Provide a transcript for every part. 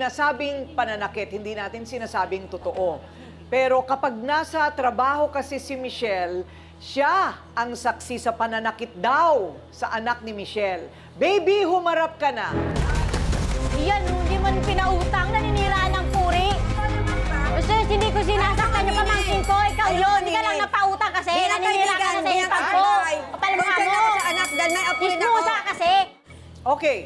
Sinasabing pananakit, hindi natin sinasabing totoo. Pero kapag nasa trabaho kasi si Michelle, siya ang saksi sa pananakit daw sa anak ni Michelle. Baby, humarap ka na. Yan, hindi man pinautang, naniniraan ng puri. Sus, hindi ko sinasaktan yung pamangkin ko. Ikaw yun, hindi ka lang napautang kasi. Naninira ka na sa ipag ko. Kapal mo mo. sa anak dahil may apo rin ako. Ismusa kasi. Okay,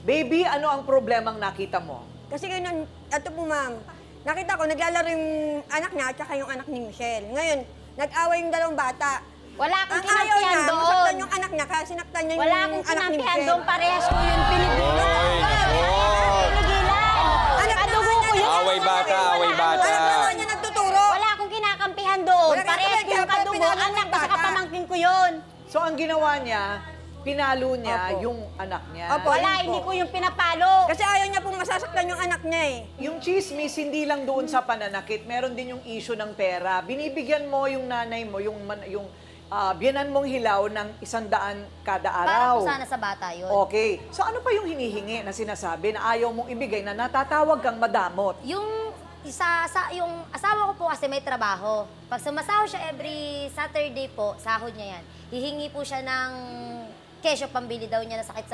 baby, ano ang problemang nakita mo? Kasi ngayon, ito po ma'am, nakita ko naglalaro yung anak niya at saka yung anak ni Michelle. Ngayon, nag-away yung dalawang bata. Wala akong Ang ayaw kinampihan niya, doon. masaktan yung anak niya kaya sinaktan niya Wala yung akong anak ni kinampihan Michelle. doon. Parehas ko yun pinigilan. Pinigilan. Kadugo ko yun. Away bata, away bata. Anak naman niya nagtuturo. Wala akong kinakampihan doon. Wala Parehas ko kaya yung kadugo. pinalo Anak ng ko sa bata. pamangkin ko yun. So ang ginawa niya, pinalo niya Opo. yung anak niya. Opo. Wala, Ayun po. hindi ko yung pinapalo. Kasi ayaw niya pong masasaktan yung anak niya eh. Yung chismis, hindi lang doon sa pananakit, meron din yung issue ng pera. Binibigyan mo yung nanay mo, yung biyanan mong hilaw ng 100 kada Para araw. po sana sa bata yun. Okay. So ano pa yung hinihingi na sinasabi na ayaw mong ibigay na natatawag kang madamot? Yung yung asawa ko po kasi may trabaho. Pag sumasahod siya every Saturday po, sahod niya yan. Hihingi po siya ng kesyo pambili daw niya na sakit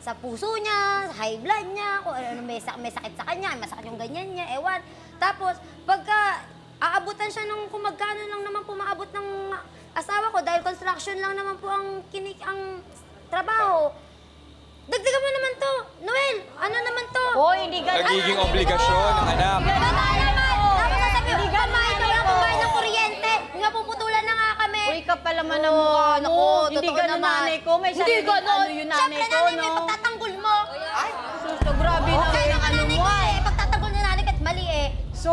sa puso niya, sa high blood niya, kung ano may sakit sa kanya, may masakit yung ganyan niya, ewan. Tapos, pagka aabutan siya ng kung magkano lang naman po maabot ng asawa ko, dahil construction lang naman po ang trabaho. Dagdagan mo naman to, Noel, ano naman to? Hoy, hindi ganun. Nagiging obligasyon ng anak. Ganun naman. Tapos sasabihin, Hindi ganun pamahit ko lang ito. kumain ng kuryente. Nga puputulan na nga kami. Uy, kapal naman ang mukha mo. Naku, Hindi totoo ganun naman. nanay ko. May Hindi sarili ganun. ano yung nanay Siyempre, ko, nanay, no? may pagtatanggol mo. Susto, grabe na Kaya yung naman ano nanay mo ko eh. eh. Pagtatanggol na nanay kahit mali eh. So,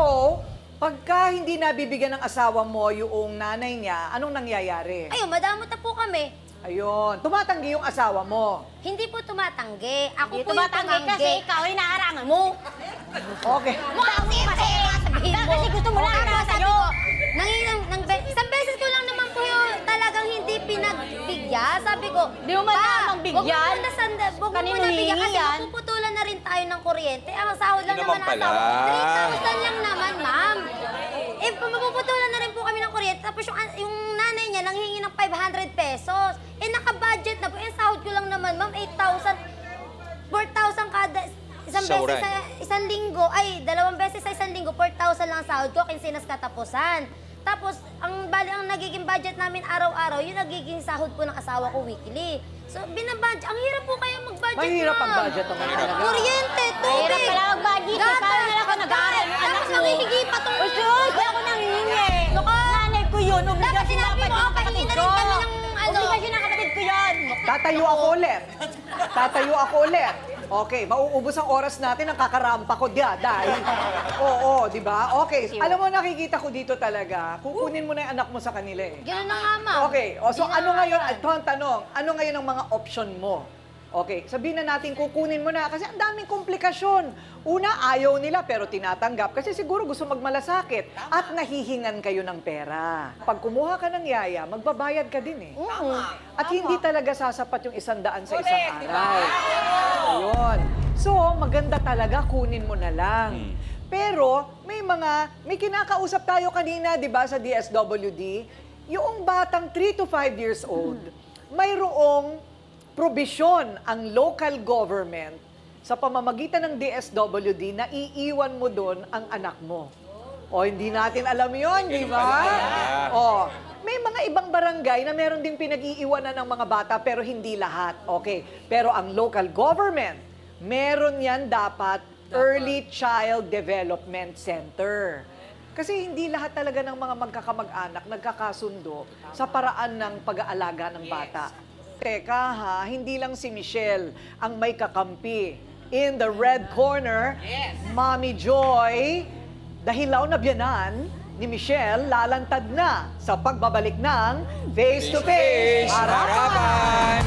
pagka hindi nabibigyan ng asawa mo yung nanay niya, anong nangyayari? Ayun, madamot na po kami. Ayun, tumatanggi yung asawa mo. Hindi po tumatanggi. Ako Hindi po yung tumatanggi kasi tumanggi. ikaw ay naarangan mo. Okay. Mukha mo kasi sabihin mo. Kasi gusto mo lang Tapos na sabi sa'yo. ko, isang beses ko lang naman po yung talagang hindi pinagbigyan. Sabi ko, Di mo man namang bigyan. Huwag mo Kanino muna bigyan kasi hihingi yan? mapuputulan na rin tayo ng kuryente. Ang sahod lang Hindi naman naman ang asawa. pala. 3,000 lang naman, ma'am. Eh, mapuputulan na rin po kami ng kuryente. Tapos yung nanay niya nanghingi ng 500 pesos. Eh, naka-budget na po. Eh, sahod ko lang naman, ma'am, 8,000. 4,000 kada isang Sauran. beses sa isang linggo. Ay, 2 beses sa isang linggo, 4,000 lang ang sahod ko, kinsinas katapusan. Tapos, ang nagiging budget namin araw-araw, yung nagiging sahod po ng asawa ko weekly. So, binabudget. Ang hirap po kaya mag-budget, Mahirap ang ma'am. budget ng mga Mahirap. talaga. Kuryente, tubig. Mahirap pala mag-budget. Gatas, Paano na lang ako nag-aaral ng anak Tapos mo? nangihingi pa tong... Uy, sus! Di ako nanghihingi. Nanay ko yun. Dapat Obligasyon sinabi dapat mo, yung pahingi kapatid na ko. rin kami ng ano. Obligasyon ng kapatid ko yan. Tatayo ako ulit. Tatayo ako ulit. Okay, mauubos ang oras natin, ang kakarampa ko dahil. Oo, di ba? Okay, alam mo, nakikita ko dito talaga, kukunin mo na yung anak mo sa kanila eh. Gano'n na nga, ma'am. Okay, so Hindi na ano ngayon, nga. ito ang tanong, ano ngayon ang mga option mo? Okay, sabihin na natin kukunin mo na kasi ang daming komplikasyon. Una, ayaw nila pero tinatanggap kasi siguro gusto magmalasakit at nahihingan kayo ng pera. Pag kumuha ka ng yaya, magbabayad ka din eh. At hindi talaga sasapat yung 100 sa isang araw. Ayun. So, maganda talaga, kunin mo na lang. Pero, may kinakausap tayo kanina, di ba, sa DSWD, yung batang 3 to 5 years old, mayroong probisyon ang local government sa pamamagitan ng DSWD na iiwan mo doon ang anak mo. O, hindi natin alam yon, di ba? O, may mga ibang barangay na meron din pinag-iiwanan ng mga bata pero hindi lahat. Okay, pero ang local government, meron yan dapat Early Child Development Center. Kasi hindi lahat talaga ng mga magkakamag-anak nagkakasundo sa paraan ng pag-aalaga ng bata. Teka ha, hindi lang si Michelle ang may kakampi. In the red corner, Mommy Joy, dahilaw na biyanan ni Michelle, lalantad na sa pagbabalik ng Face to Face. Harapan!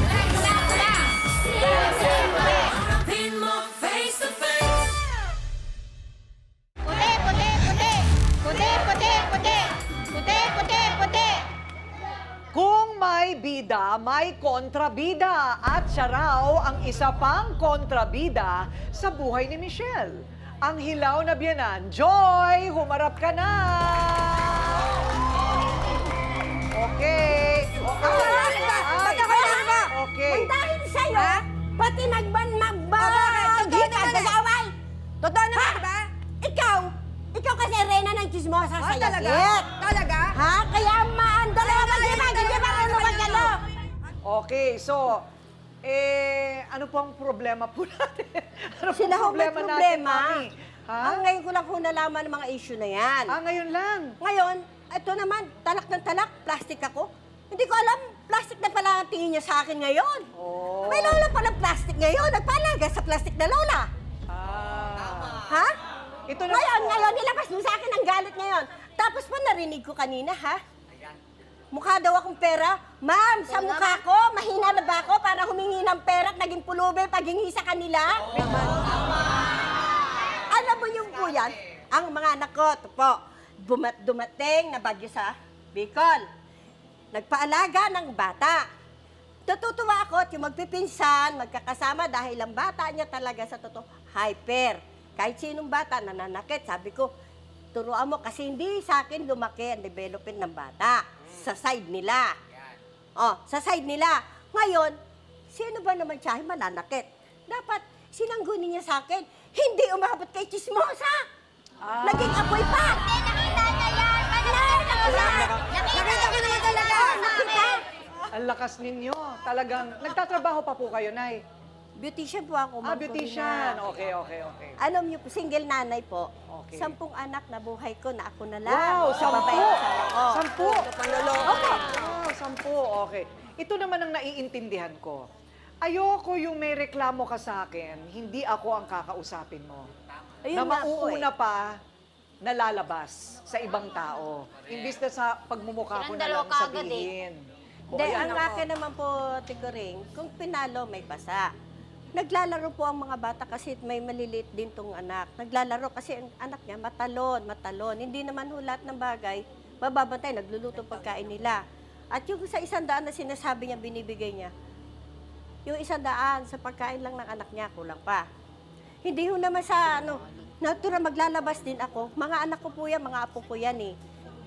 Puti, puti, puti. Puti, puti, puti. Puti, puti, puti. Kung may bida, may kontrabida. At siya raw ang isa pang kontrabida sa buhay ni Michelle. ang hilaw na biyanan. Joy, humarap ka na! Okay. Ba't ako lang ba? Okay. Dahil sa'yo, pati Totoo naman nag-away. Totoo naman, di ba? Ikaw kasi reyna ng chismosa sa Talaga? yagit. Talaga? Ha? Kaya maandala ka hindi ba ano magano? Okay, so, ano po ang problema po natin? Ano Sila ho may natin, problema. Mami? Ha? Ngayon ko lang po nalaman ng mga issue na yan. Ngayon lang. Ngayon, ito naman, talak ng talak, plastic ako. Hindi ko alam, plastic na pala ang tingin niya sa akin ngayon. Oh. May lola pala plastic ngayon. Nagpalaga sa plastic na lola. Ha? Ito na Ngayon, nilabas mo sa akin ang galit ngayon. Tapos pa narinig ko kanina, ha? Mukha daw akong pera. Ma'am, sa mukha ko, mahina na ba ako para humingi ng pera at naging pulubi paghingi sa kanila? Alam mo yung po yan, ang mga anak ko, ito po, dumating na bagyo sa Bicol. Nagpaalaga ng bata. Tututuwa ako at yung magpipinsan, magkakasama dahil ang bata niya talaga sa totoo, hyper. Kahit sinong bata, nananakit. Sabi ko, turuan mo kasi hindi sa akin lumaki ang development ng bata. Sa side nila. Sa side nila. Ngayon, sino ba naman siya mananakit? Dapat sinanggunin niya sa akin. Hindi umabot kay chismosa. Naging apoy pa. Nakita niya yan! Nakita ko naman talaga. Nakita. ang lakas ninyo. Talagang, nagtatrabaho pa po kayo, Nay? Beautician po ako. Ma'am Beautician. Corina. Okay, okay, okay. Alam niyo po, single nanay po. Okay. 10 anak na buhay ko na ako na lang. Wow, Sa babae 10! ko. Oo. 10! Opo. Wow, 10. Okay. Ito naman ang naiintindihan ko. Ayoko yung may reklamo ka sa akin, hindi ako ang kakausapin mo. Ayun na nga po mauuna pa nalalabas sa ibang tao. Imbis na sa pagmumukha ko Silang na dalawa lang kaagad sabihin. O, Hindi, ayan ang ako. akin naman po, Tikuring, kung pinalo, may pasa. Naglalaro po ang mga bata kasi may maliliit din tong anak. Naglalaro kasi ang anak niya matalon. Hindi naman ho lahat ng bagay, mababantay, nagluluto pagkain nila. At yung sa 100 na sinasabi niya, binibigay niya, yung 100 sa pagkain lang ng anak niya, kulang pa. Hindi ho naman sa natural maglalabas din ako. Mga anak ko po yan, mga apo ko yan eh.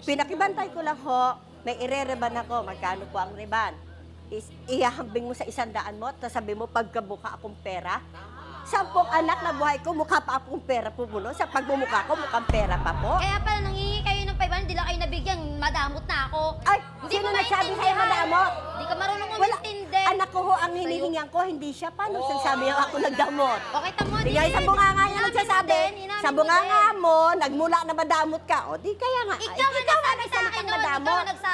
Pinakibantay ko lang ho, may ire-reban ako, magkano po ang reban. Ihahambing mo sa 100 mo, tapos sabi mo, pagkabuka akong pera. 10 anak na buhay ko, mukha pa akong pera po mo, no? Sa pagmumukha ko, mukhang pera pa po. Kaya pala nangingi kayo ng 500, di lang kayo nabigyan, madamot na ako. Ay, Hindi sino mo nagsabi sa'yo maintindihan. madamot? Di ka marunong Wala. umintindi. Anak ko ho, ang hinihingan ko, hindi siya. Paano sasabi niya ako nagdamot? Okay, tamo Di kaya sa bunganga niya nagsasabi, sa bunganga mo, nagmula na madamot ka. O di kaya nga. Ikaw ang nagsabi sa akin noon, ikaw ang nagsabi